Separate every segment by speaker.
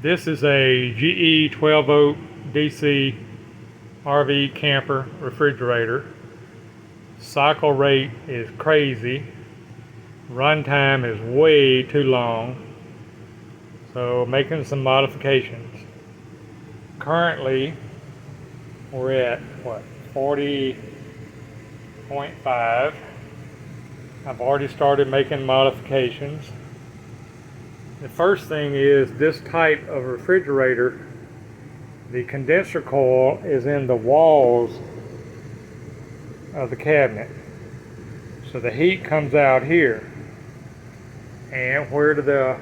Speaker 1: This is a GE 12-volt DC RV camper refrigerator. Cycle rate is crazy. Runtime is way too long. So making some modifications. Currently, we're at what, 40.5. I've already started making modifications. The first thing is this type of refrigerator, the condenser coil is in the walls of the cabinet. So the heat comes out here. And where do the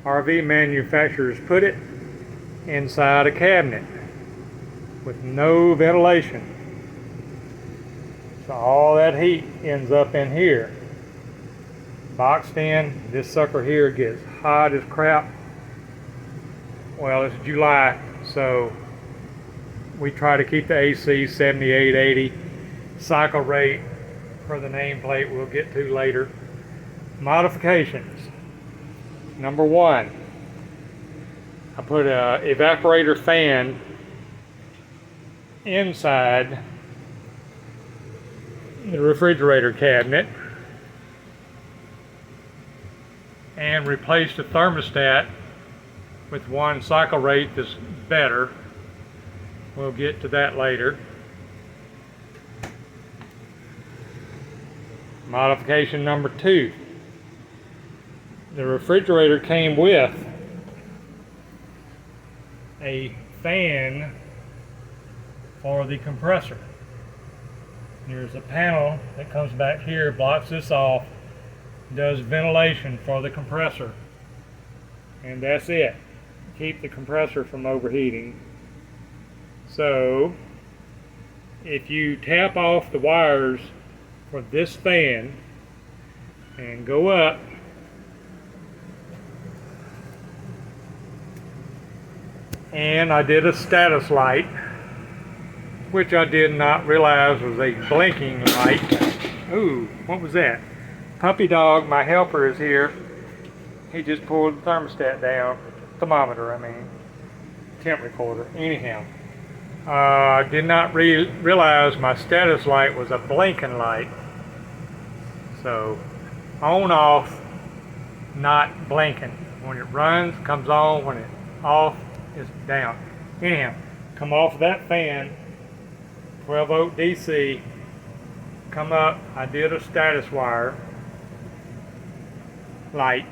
Speaker 1: RV manufacturers put it? Inside a cabinet with no ventilation. So all that heat ends up in here. Boxed in, this sucker here gets hot as crap. Well, it's July, so we try to keep the AC 78, 80. Cycle rate for the nameplate we'll get to later. Modifications. Number one, I put an evaporator fan inside the refrigerator cabinet and replaced the thermostat with one cycle rate that's better. We'll get to that later. Modification number two. The refrigerator came with a fan for the compressor. There's a panel that comes back here, blocks this off, does ventilation for the compressor, and that's it. Keep the compressor from overheating. So if you tap off the wires for this fan and go up, and I did a status light, which I did not realize was a blinking light. Ooh, what was that? Puppy dog, my helper, is here. He just pulled the thermostat down. Thermometer, I mean. Temp recorder. Anyhow. I did not realize my status light was a blinking light. So, on, off, not blinking. When it runs, comes on. When it's off, it's down. Anyhow, come off that fan, 12 volt DC, come up, I did a status wire light,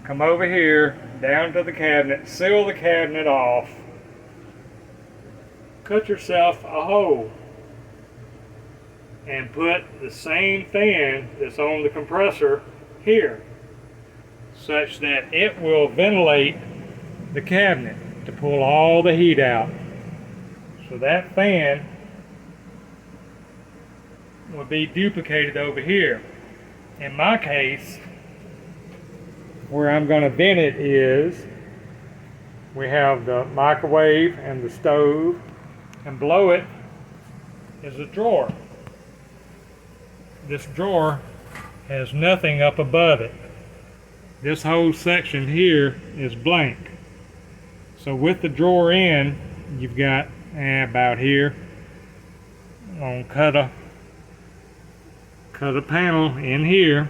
Speaker 1: come over here, down to the cabinet, seal the cabinet off, cut yourself a hole, and put the same fan that's on the compressor here, such that it will ventilate the cabinet to pull all the heat out. So that fan will be duplicated over here. In my case, where I'm going to vent it is, we have the microwave and the stove, and below it is a drawer. This drawer has nothing up above it. This whole section here is blank. So with the drawer in, you've got about here. I'm gonna cut a panel in here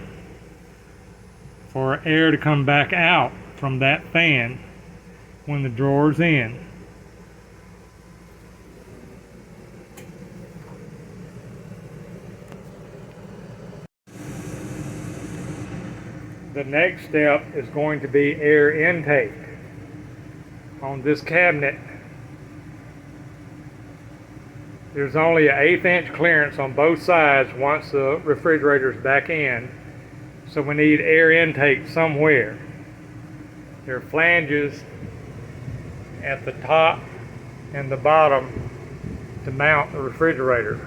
Speaker 1: for air to come back out from that fan when the drawer's in. The next step is going to be air intake. On this cabinet, there's only an 1/8 inch clearance on both sides once the refrigerator's back in, so we need air intake somewhere. There are flanges at the top and the bottom to mount the refrigerator.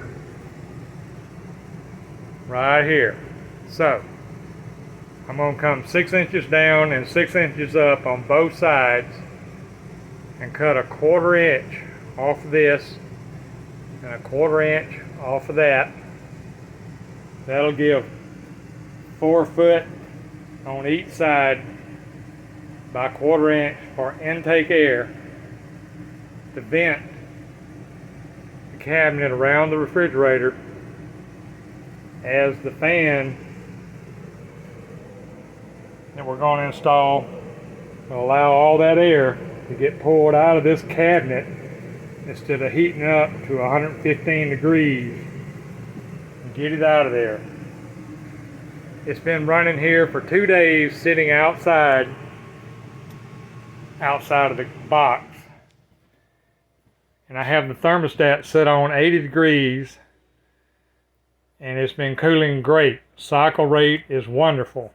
Speaker 1: Right here. So, I'm going to come 6 inches down and 6 inches up on both sides and cut a 1/4 inch off of this and a 1/4 inch off of that. That'll give 4 foot on each side by 1/4 inch for intake air to vent the cabinet around the refrigerator as the fan that we're going to install will allow all that air to get pulled out of this cabinet instead of heating up to 115 degrees and get it out of there. It's been running here for 2 days, sitting outside of the box. And I have the thermostat set on 80 degrees and it's been cooling great. Cycle rate is wonderful.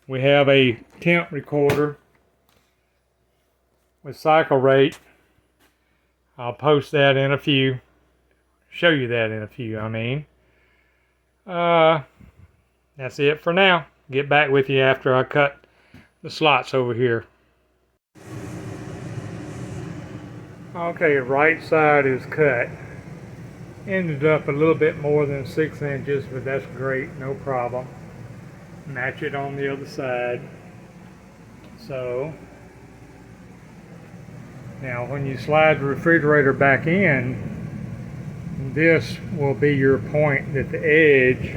Speaker 1: We have a temp recorder with cycle rate. I'll post that in a few. Show you that in a few, I mean. That's it for now. Get back with you after I cut the slots over here. Okay, right side is cut. Ended up a little bit more than 6 inches, but that's great, no problem. Match it on the other side. So, now when you slide the refrigerator back in, this will be your point that the edge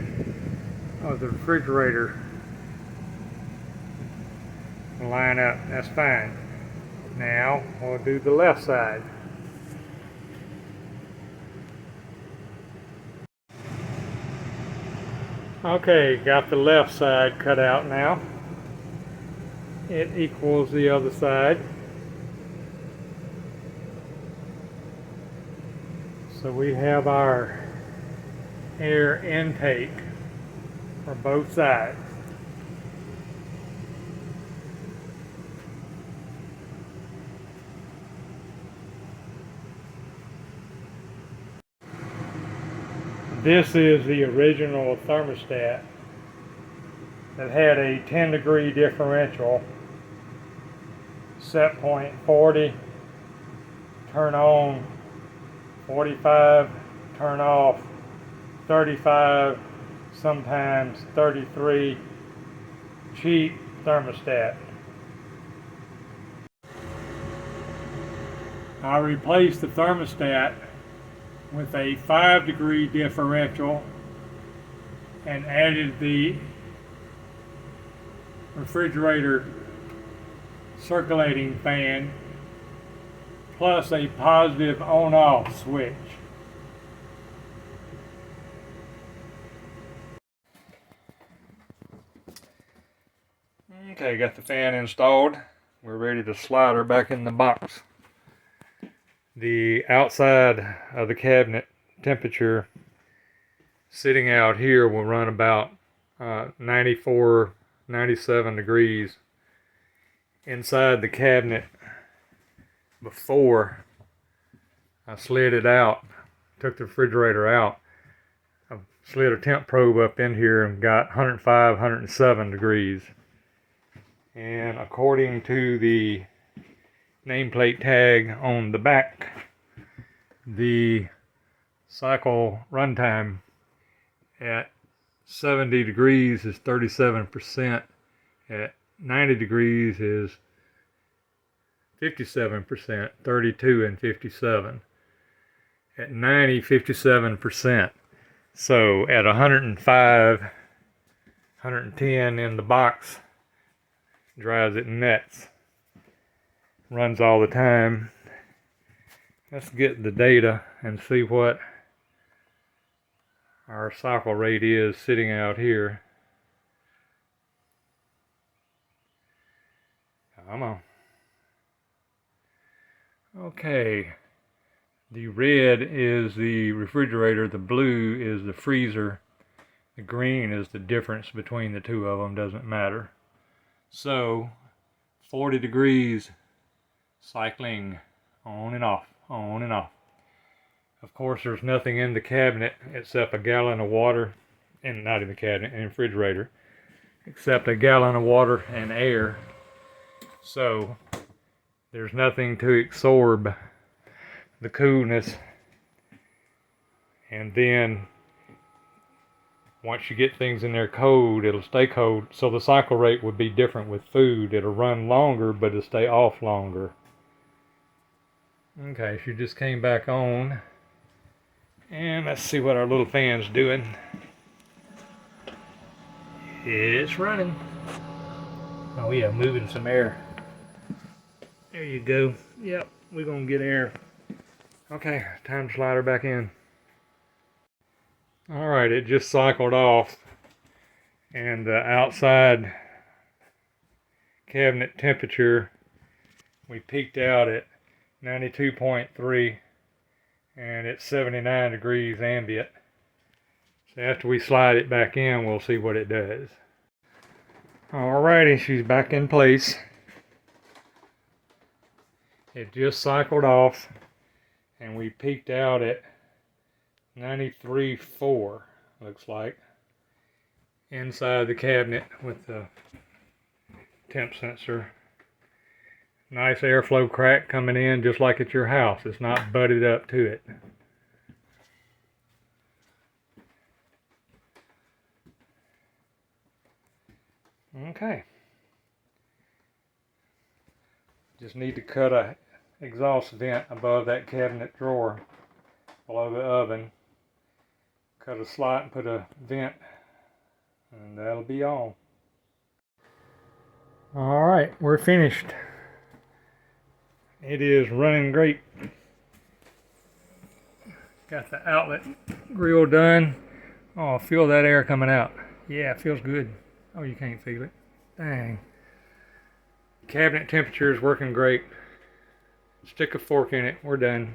Speaker 1: of the refrigerator will line up. That's fine. Now we'll do the left side. Okay, got the left side cut out now. It equals the other side. So we have our air intake for both sides. This is the original thermostat that had a 10-degree differential. Set point 40, turn on 45, turn off 35, sometimes 33. Cheap thermostat. I replaced the thermostat with a 5-degree differential and added the refrigerator circulating fan plus a positive on-off switch. Okay, got the fan installed. We're ready to slide her back in the box. The outside of the cabinet temperature sitting out here will run about 94, 97 degrees. Inside the cabinet, before I slid it out, took the refrigerator out, I slid a temp probe up in here and got 105, 107 degrees. And according to the nameplate tag on the back, the cycle runtime at 70 degrees is 37%, at 90 degrees is 57%, 32 and 57. At 90, 57%. So at 105, 110 in the box, drives it nuts. Runs all the time. Let's get the data and see what our cycle rate is sitting out here. Come on. Okay. The red is the refrigerator, the blue is the freezer, the green is the difference between the two of them, doesn't matter. So, 40 degrees, cycling on and off, on and off. Of course, there's nothing in the cabinet except a gallon of water, and not in the cabinet, in the refrigerator, except a gallon of water and air. So, there's nothing to absorb the coolness and then Once you get things in there cold, it'll stay cold. So the cycle rate would be different with food. It'll run longer, but it'll stay off longer. Okay, she just came back on. And let's see what our little fan's doing. It's running. Oh yeah, moving some air. There you go. Yep, we're gonna get air. Okay, time to slide her back in. Alright, it just cycled off. And the outside cabinet temperature, we peaked out at 92.3 and it's 79 degrees ambient. So after we slide it back in, we'll see what it does. Alrighty, she's back in place. It just cycled off and we peaked out at 93.4, looks like, inside the cabinet with the temp sensor. Nice airflow crack coming in just like at your house. It's not butted up to it. Okay. Just need to cut a exhaust vent above that cabinet drawer below the oven. Cut a slot and put a vent, and that'll be all. Alright, we're finished. It is running great. Got the outlet grill done. Oh, feel that air coming out. Yeah, it feels good. Oh, you can't feel it. Dang. Cabinet temperature is working great. Stick a fork in it. We're done.